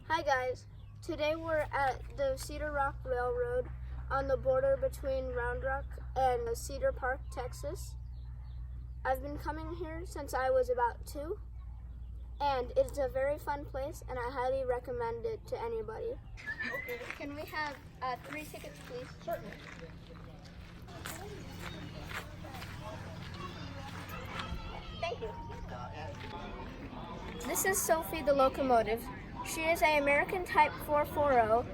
Hi guys, today we're at the Cedar Rock Railroad on the border between Round Rock and Cedar Park, Texas. I've been coming here since I was about 2, and it's a very fun place and I highly recommend it to anybody. Okay. Can we have 3 tickets please? Certainly. Thank you. This is Sophie the Locomotive. She is an American Type 440,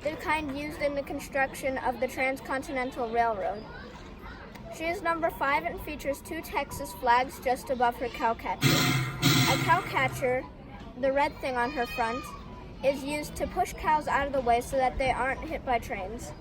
the kind used in the construction of the Transcontinental Railroad. She is number 5 and features 2 Texas flags just above her cowcatcher. A cowcatcher, the red thing on her front, is used to push cows out of the way so that they aren't hit by trains.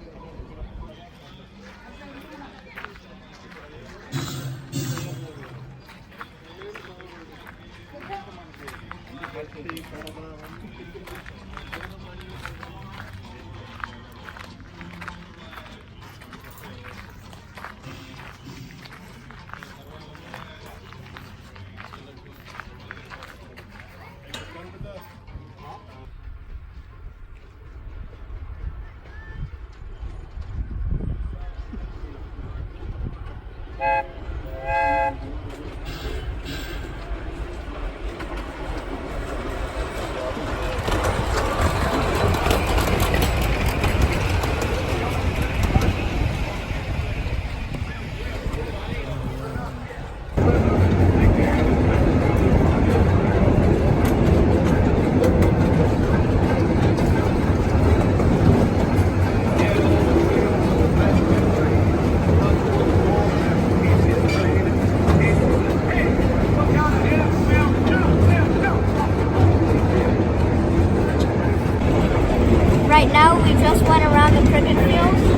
Right now, we just went around the cricket field. You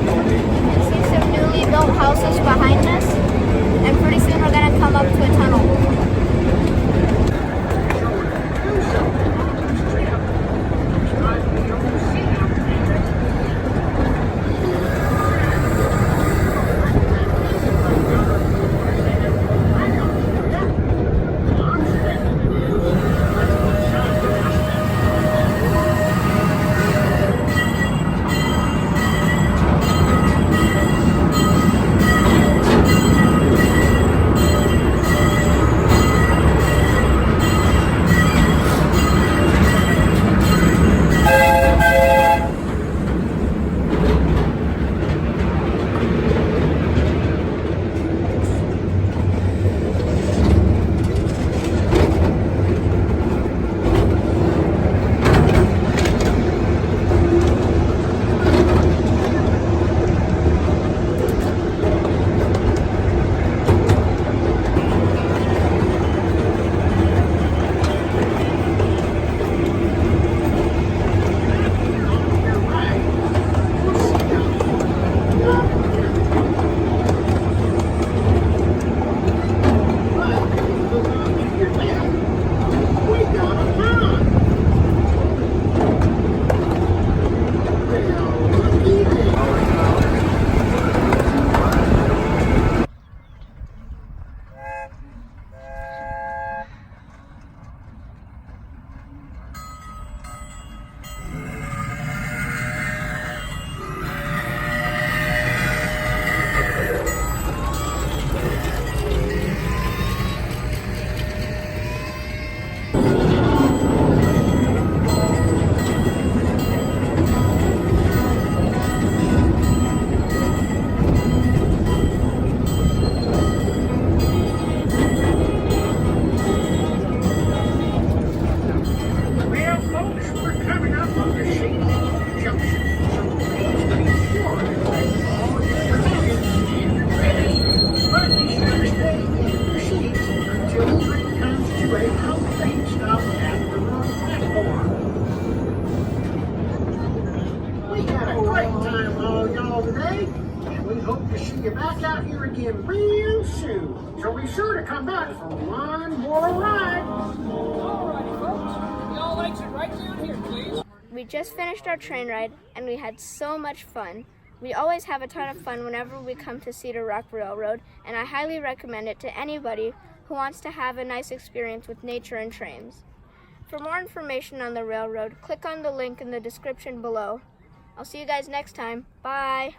can see some newly built houses behind us, and pretty soon we're going to come up to a tunnel. Today, and we hope to see you back out here again real soon. So be sure to come back for one more ride. All righty, folks. Y'all exit right down here, please. We just finished our train ride and we had so much fun. We always have a ton of fun whenever we come to Cedar Rock Railroad, and I highly recommend it to anybody who wants to have a nice experience with nature and trains. For more information on the railroad, click on the link in the description below. I'll see you guys next time. Bye!